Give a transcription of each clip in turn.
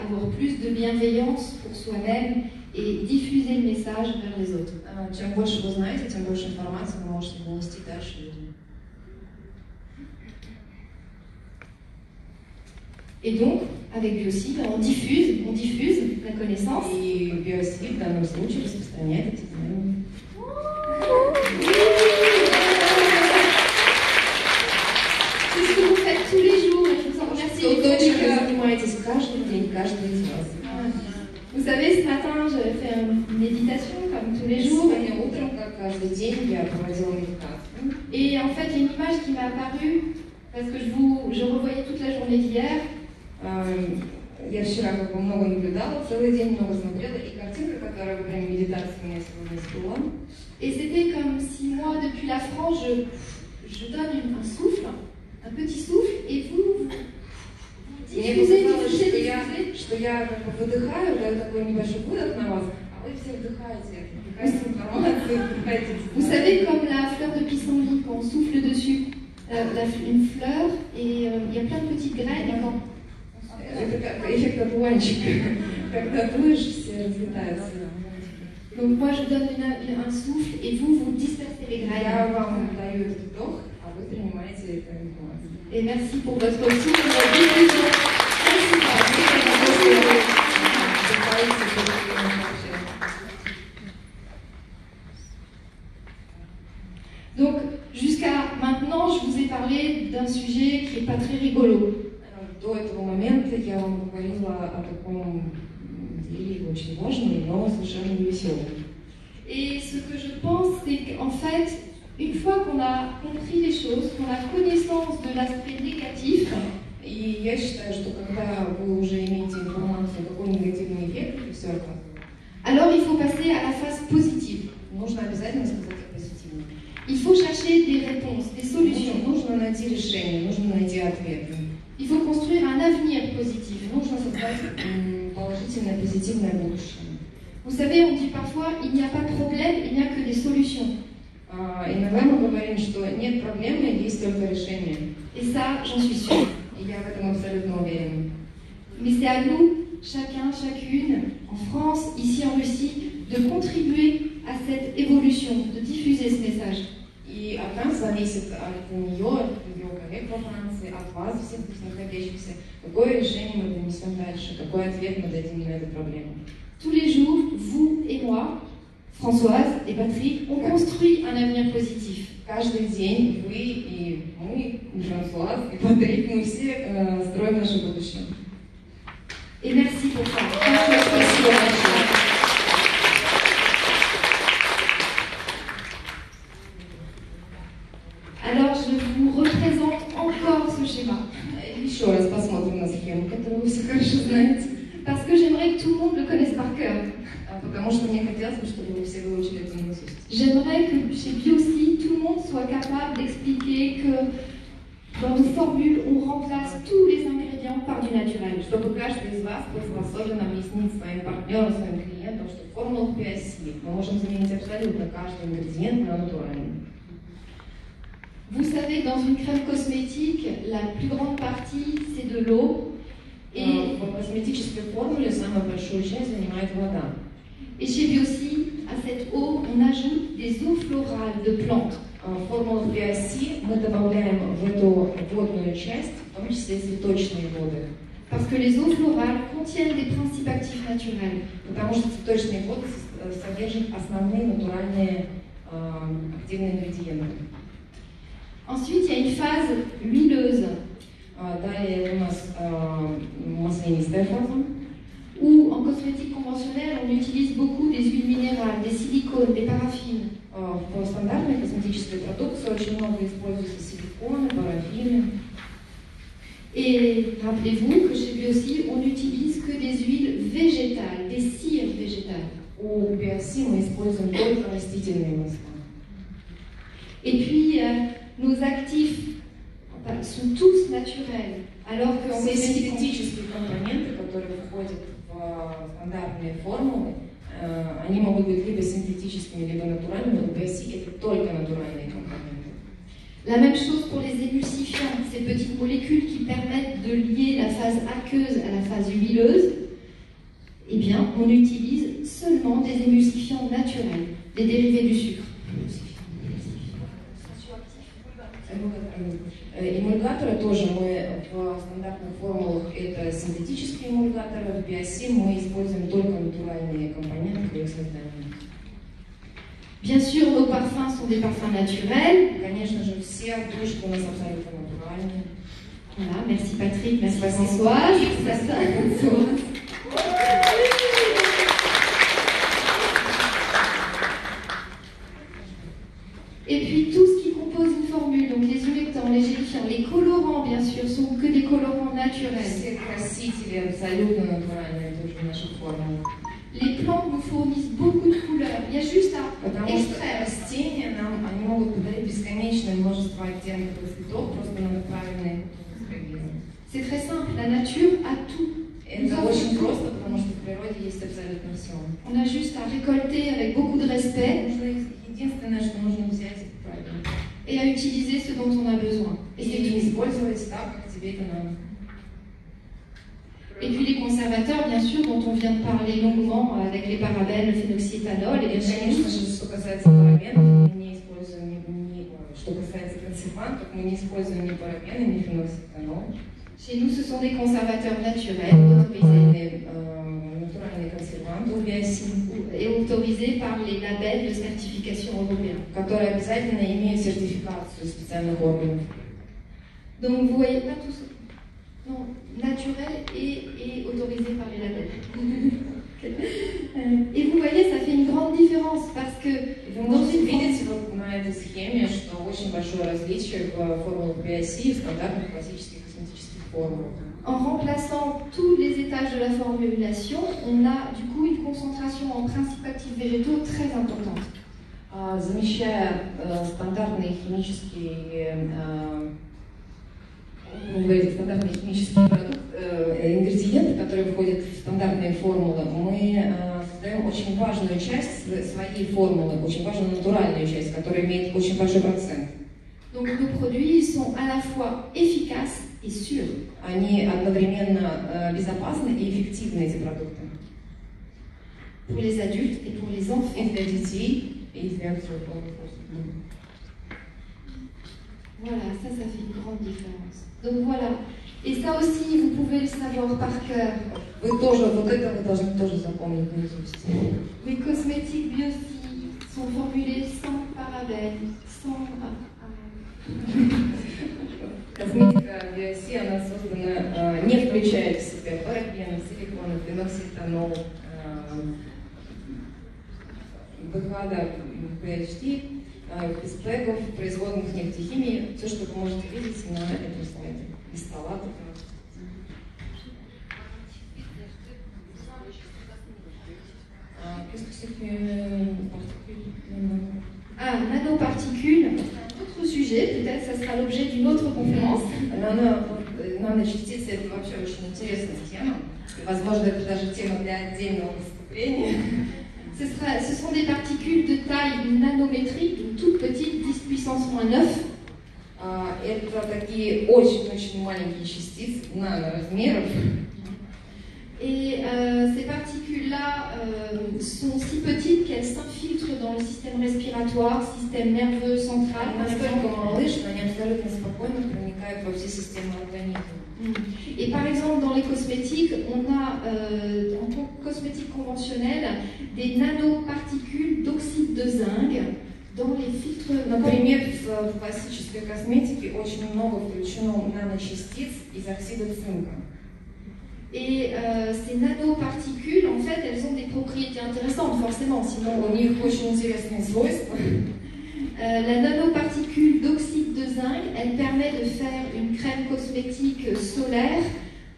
avoir plus de bienveillance pour soi-même et diffuser le message vers les autres. Чем больше вы знаете, тем больше информации вы можете донести дальше людям. Et donc, avec Biosi, on diffuse la connaissance. И Biosi в данном случае распространяет эти знания. C'est ce que vous faites tous les jours, et je vous en remercie. Вы занимаетесь каждый день, каждый из вас. Vous savez, ce matin, j'avais fait une méditation, comme tous les jours. Сегодня утром, как каждый день, я проводила méditation. Et en fait, il y a une image qui m'est apparue, parce que je revoyais toute la journée d'hier. Я вчера как бы много наблюдала, целый день много смотрела, и картинка, которая во время медитации у меня сегодня всплыла. Et c'était comme si moi, depuis la France, je donne un souffle, un petit souffle, et vous diffusez, что я как бы выдыхаю, даю такой небольшой выдох на вас, а вы все вдыхаете информацию, вдыхаете. Vous savez, comme la fleur de pissenlit, quand on souffle dessus, une fleur, et il y a plein de petites graines, et quand это как эффект одуванчика. Когда дуешь, все разлетаются. Donc moi je donne un souffle et vous dispersez les graines. Я вам даю этот вдох, а вы принимаете эту информацию. Et merci pour votre souffle et votre diffusion. Donc jusqu'à maintenant, je vous ai parlé d'un sujet qui n'est pas très rigolo. До этого момента я вам говорила о таком деле очень важном, но совершенно невеселом. Et ce que je pense, c'est qu'en fait, une fois qu'on a compris les choses, qu'on a connaissance de l'aspect négatif, и я считаю, что когда вы уже имеете информацию, какой негативный эффект и все это, alors il faut passer à la phase positive. Нужно обязательно сказать о позитивном. Il faut chercher des réponses, des solutions. Нужно найти решение, нужно найти ответы. Il faut construire un avenir positif. Нужно создать положительное, позитивное будущее. Vous savez, on dit parfois, il n'y a pas de problème, il n'y a que des solutions. Иногда мы говорим, что нет проблемы, есть только решение. Et ça, j'en suis sûre. И я в этом абсолютно уверена. Mais c'est à nous, chacun, chacune, en France, ici en Russie, de contribuer à cette évolution, de diffuser ce message. И от нас зависит, от нее, от ее коллег во Франции, от вас, всех здесь находящихся, какое решение мы донесем дальше, какой ответ мы дадим на эту проблему. Tous les jours, vous et moi, Françoise et Patrick, on construit un avenir positif. Каждый день вы и мы, и Франсуаз, и Патрик, мы все строим наше будущее. Et merci pour ça. Спасибо большое. Alors, je vous représente encore ce schéma. Еще раз посмотрим на схему, которую вы все хорошо знаете. Parce que j'aimerais que tout le monde le connaisse par cœur. Потому что мне хотелось бы, чтобы вы все выучили это наизусть. J'aimerais que chez Biosi, tout le monde soit capable d'expliquer que dans nos formules, on remplace tous les ingrédients par du naturel. Чтобы каждый из вас был способен объяснить своим партнерам, своим клиентам, что в формулах Biosi мы можем заменить абсолютно каждый ингредиент на натуральный. Vous savez, dans une crème cosmétique, la plus grande partie, c'est de l'eau. Et в косметической формуле самую большую часть занимает вода. Et chez Biosi, à cette eau, on ajoute des eaux florales de plantes. В формулах Biosi мы добавляем в эту водную часть, в том числе цветочные воды. Parce que les eaux florales contiennent des principes actifs naturels. Потому что цветочные воды содержат основные натуральные активные ингредиенты. Ensuite, il y a une phase huileuse. Далее у нас маслянистая фаза. Où en cosmétique conventionnelle, on utilise beaucoup des huiles minérales, des silicones, des paraffines. В стандартной косметической продукции очень много используются силиконы, парафины. Et rappelez-vous que chez Biosi, on n'utilise que des huiles végétales, des cires végétales. У Biosi мы используем только растительные масла. Et puis, nos actifs sont tous naturels, alors que все синтетические компоненты, которые входят в стандартные формулы, они могут быть либо синтетическими, либо натуральными. У Biosi это только натуральные компоненты. La même chose pour les émulsifiants, ces petites molécules qui permettent de lier la phase aqueuse à la phase huileuse. Eh bien, on utilise seulement des émulsifiants naturels, des dérivés du sucre. Эмульгаторы тоже мы в стандартных формулах это синтетические эмульгаторы, в BIC мы используем только натуральные компоненты для их создания. Bien sûr, nos parfums sont des parfums naturels. Конечно же, все душки у нас абсолютно натуральные. Voilà, merci Patrick, merci Françoise. Et puis tout ce qui compose une formule, donc les humectants, les gélifiants, les colorants bien sûr, sont que des colorants naturels. Все красители абсолютно натуральные тоже в наших формулах. Les plantes nous fournissent beaucoup de couleurs. Il y a juste à Потому extraire. что растения нам, они могут подарить бесконечное множество оттенков и цветов, просто надо правильно использовать. C'est très simple, la nature a tout. Это очень просто, потому что в природе есть абсолютно все. On a juste à récolter avec beaucoup de respect Единственное, что нужно взять, это правильно. et à utiliser ce dont on a besoin. Et c'est И tout. использовать так, как тебе это надо. Et puis les conservateurs, bien sûr, dont on vient de parler longuement avec les parabènes, le phénoxyéthanol et И, les конечно chaînes. же, что касается парабенов, мы не используем что касается консервантов, мы не используем ни парабены, ни фенолсилфенол. Chez nous, ce sont des conservateurs naturels, autorisés Натуральные консерванты у биосин, et autorisés par les labels de certification européens. которые обязательно имеют сертификацию специальных органов. Donc vous voyez pas tout ça. Non, naturel et autorisé par les labels. Et vous voyez, ça fait une grande différence parce que Вы можете видеть вот на этой схеме, что очень большое различие в формулах BIC и в стандартных классических косметических формулах. en remplaçant tous les étages de la formulation, on a du coup une concentration en principes actifs végétaux très importante. Замещая стандартные химические стандартные химические ингредиенты, которые входят в стандартные формулы, мы создаем очень важную часть своей формулы, очень важную натуральную часть, которая имеет очень большой процент. Donc nos produits sont à la fois efficaces et sûrs. Они одновременно безопасны и эффективны, эти продукты. Pour les adultes et pour les enfants. И для детей, и для взрослых. Voilà, ça fait une grande différence. Donc voilà. Et ça aussi, vous pouvez le savoir par cœur. Вы тоже, вот это вы должны тоже запомнить наизусть. Les cosmétiques Biosi sont formulés sans parabènes, sans... Косметика BIC, она создана, не включает в себя парабены, силиконы, феноксилфенол, БХД, PHD, песпегов, производных нефтехимии, все, что вы можете видеть на этом слайде, без салатов. Nanoparticules, un autre sujet, peut-être ça sera l'objet d'une autre conférence. Наночастицы – это вообще очень интересная тема. Возможно, это даже тема для отдельного выступления. Ce sont des particules de taille nanométrique, donc toutes petites, 10 puissance -9. Это такие очень-очень маленькие частицы, наноразмеров. Et ces particules-là sont si petites qu'elles s'infiltrent dans le système respiratoire, système nerveux central. Настолько малые, что они абсолютно спокойно проникают во все системы организма. Et par exemple, dans les cosmétiques, on a en cosmétique conventionnelle des nanoparticules d'oxyde de zinc dans les filtres. Например, в классической косметике очень много включено наночастиц из оксида цинка. Et ces nanoparticules, en fait, elles ont des propriétés intéressantes, forcément, sinon У них очень интересные свойства. La nanoparticule d'oxyde de zinc, elle permet de faire une crème cosmétique solaire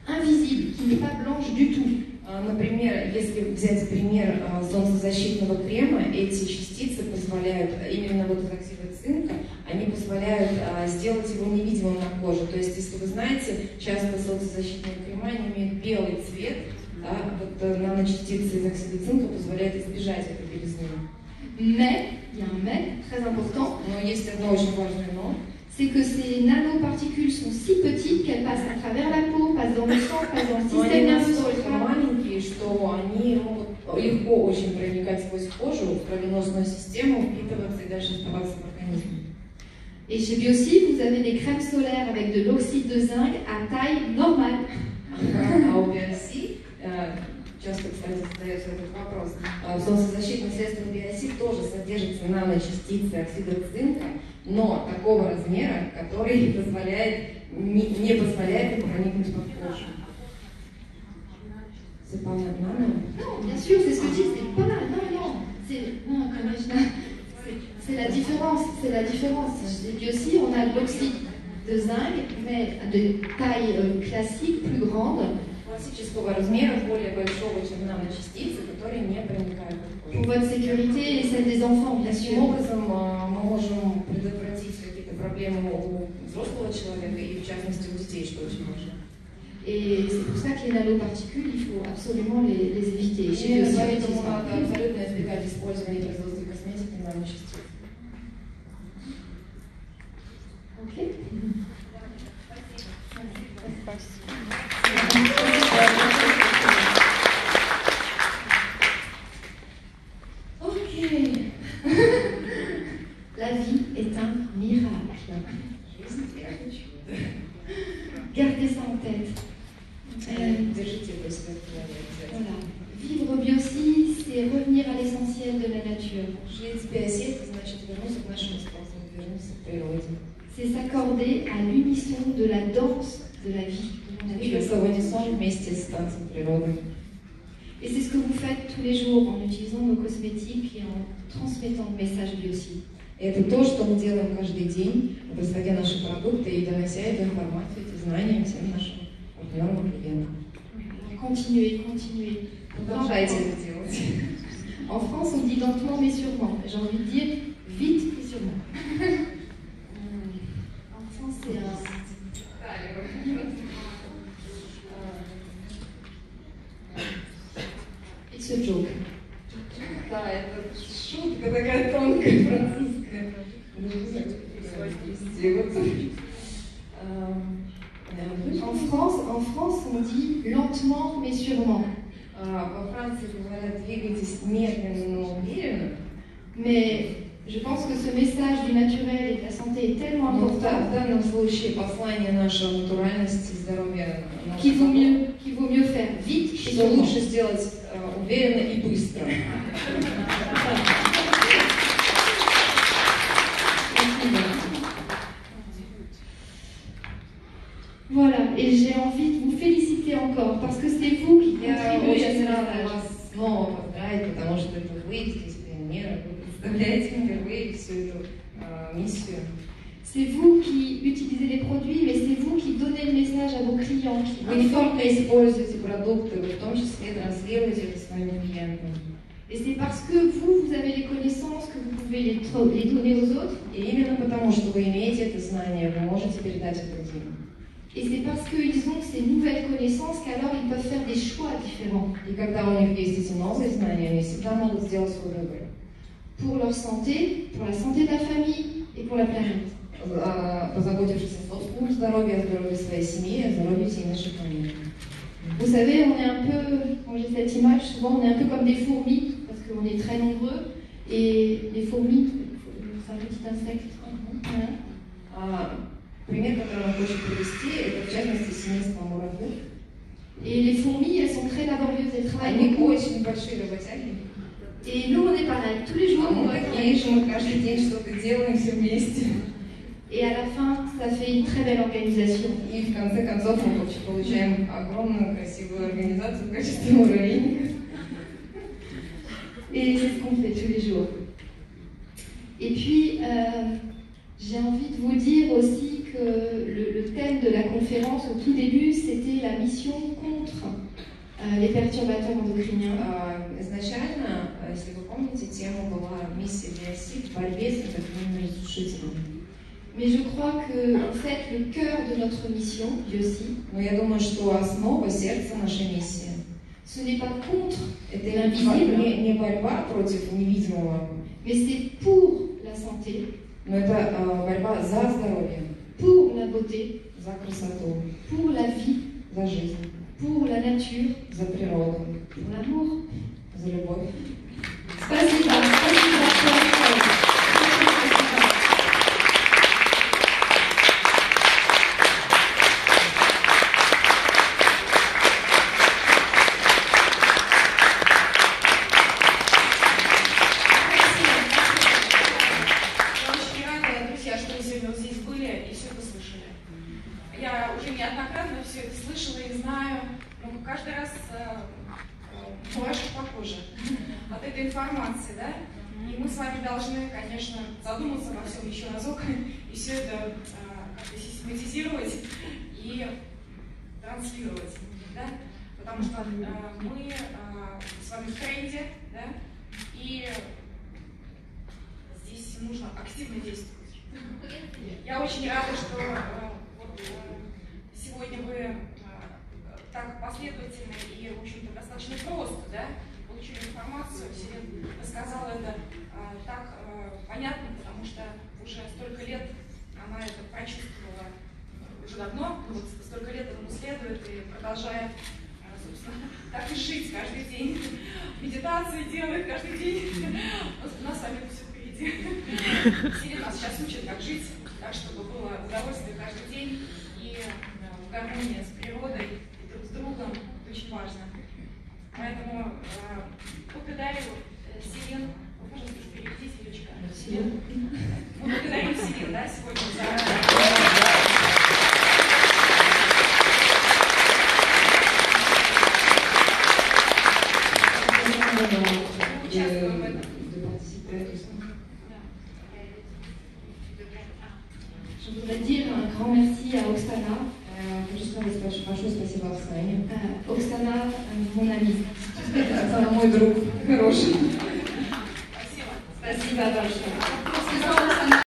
invisible, qui n'est pas blanche du tout. Например, если взять пример солнцезащитного крема, эти частицы позволяют, именно вот из оксида цинка, они позволяют сделать его невидимым на коже. То есть, если вы знаете, часто солнцезащитные крема они имеют белый цвет, да, вот наночастицы из оксида цинка позволяют избежать этой белизны. Mais, il y a un mais très important. Но есть одно очень важное но. C'est que ces nanoparticules sont si petites qu'elles passent à travers la peau, passent dans le sang, passent dans le système nerveux central. Маленькие, что они легко очень проникать сквозь кожу в кровеносную систему, впитываться и дальше оставаться в организме. Et chez Biosi, vous avez des crèmes solaires avec de l'oxyde de zinc à taille normale. А у Biosi, часто, кстати, задается этот вопрос, в солнцезащитных средствах Biosi тоже содержатся наночастицы оксида цинка, но такого размера, который не позволяет им проникнуть под кожу. C'est pas nano? Non, bien sûr, c'est ce que je dis, c'est pas non. C'est la différence, Chez Biosi, on a de l'oxyde de zinc, mais de taille classique, plus grande. Классического размера, более большого, чем наночастицы, которые не проникают в Pour votre sécurité et celle des enfants, bien sûr. Таким образом, мы можем предотвратить какие-то проблемы у взрослого человека и, в частности, у детей, что очень важно. Et c'est pour ça que les nanoparticules, il faut absolument les éviter. Поэтому надо абсолютно избегать использования производства косметики наночастиц. Ok. La vie est un miracle. Gardez ça en tête. Voilà. Vivre Biosi, c'est revenir à l'essentiel de la nature. C'est s'accorder à l'unisson de la danse de la vie, de la nature. Et c'est ce que vous faites tous les jours en utilisant nos cosmétiques et en transmettant le message Biosi. Это то, что мы делаем каждый день, производя наши продукты и донося эту информацию, эти знания всем нашим партнерам и клиентам. Continuez. Продолжайте это делать. En France, on dit lentement mais sûrement. J'ai envie de dire vite et sûrement. En France, c'est un... It's a joke. Да, это шутка такая тонкая французская. En France, on dit lentement mais sûrement. Во Франции говорят, двигайтесь медленно, но уверенно. Mais je pense que ce message du naturel et de la santé est tellement important. В данном случае послание нашей натуральности, здоровья, qu'il vaut mieux faire vite et что лучше сделать уверенно и быстро. Voilà, et j'ai envie de vous féliciter encore parce que c'est vous qui contribuez à ce message. Снова поздравить, потому что это вы здесь пионеры, вы представляете впервые всю эту миссию. C'est vous qui utilisez les produits, mais c'est vous qui donnez le message à vos clients. Вы не только используете продукты, вы в том числе транслируете это своим клиентам. Et c'est parce que vous avez les connaissances que vous pouvez les donner aux autres. И именно потому, что вы имеете это знание, вы можете передать это другим. Et c'est parce qu'ils ont ces nouvelles connaissances qu'alors ils peuvent faire des choix différents. И когда у них есть эти новые знания, они всегда могут сделать свой выбор. Pour leur santé, pour la santé de la famille et pour la planète. Позаботившись о собственном здоровье, о здоровье своей семьи, о здоровье всей нашей планеты. Vous savez, on est un peu, quand j'ai cette image, souvent on est un peu comme des fourmis, parce qu'on est très nombreux, et les fourmis, c'est un petit insecte. Пример, который он хочет привести, это в частности семейство муравьев. Et les fourmis, elles sont très laborieuses, elles travaillent Они beaucoup. очень большие работяги. Et nous, on est pareil, tous les jours, on Мы такие же, мы каждый день что-то делаем все вместе. Et à la fin, ça fait une très belle organisation. И в конце концов мы получаем огромную красивую организацию в качестве муравейника. Et c'est ce qu'on fait tous les jours. Et puis, j'ai envie de vous dire aussi que le thème de la conférence au tout début, c'était la mission contre les perturbateurs endocriniens. Изначально, если вы помните, тема была миссия Biosi в борьбе с эндокринными разрушителями. Mais je crois que, en fait, le cœur de notre mission, Biosi, Но я думаю, что основа, сердце нашей миссии ce n'est pas contre это l'invisible, не борьба против невидимого, mais c'est pour la santé, но это борьба за здоровье, pour la beauté, за красоту, pour la vie, за жизнь, pour la nature, за природу, pour l'amour. за любовь. Спасибо. Спасибо. Я уже неоднократно все это слышала и знаю, но каждый раз мурашек по коже от этой информации, да? И мы с вами должны, конечно, задуматься обо всем еще разок и все это как-то систематизировать и транслировать, да? Потому что мы с вами в тренде, да? И здесь нужно активно действовать. Я очень рада, что сегодня вы так последовательно и, в общем-то, достаточно просто, да, получили информацию. Селен рассказала это так понятно, потому что уже столько лет она это прочувствовала уже давно, вот столько лет этому следует и продолжает, собственно, так и жить каждый день. Медитации делает каждый день. У нас с вами все впереди. Селен нас сейчас учит, как жить, так, чтобы было удовольствие каждый день и в гармонии с природой и друг с другом. Это очень важно. Поэтому благодарю Селен. Пожалуйста, переведите, Юлечка. Селен. Мы благодарим Селен, да, сегодня за... Участвуем в этом. Je voudrais dire un grand merci à Oksana. Хочу сказать большое спасибо Оксане. Oksana, mon amie. Оксана мой друг хороший. Спасибо. Спасибо большое.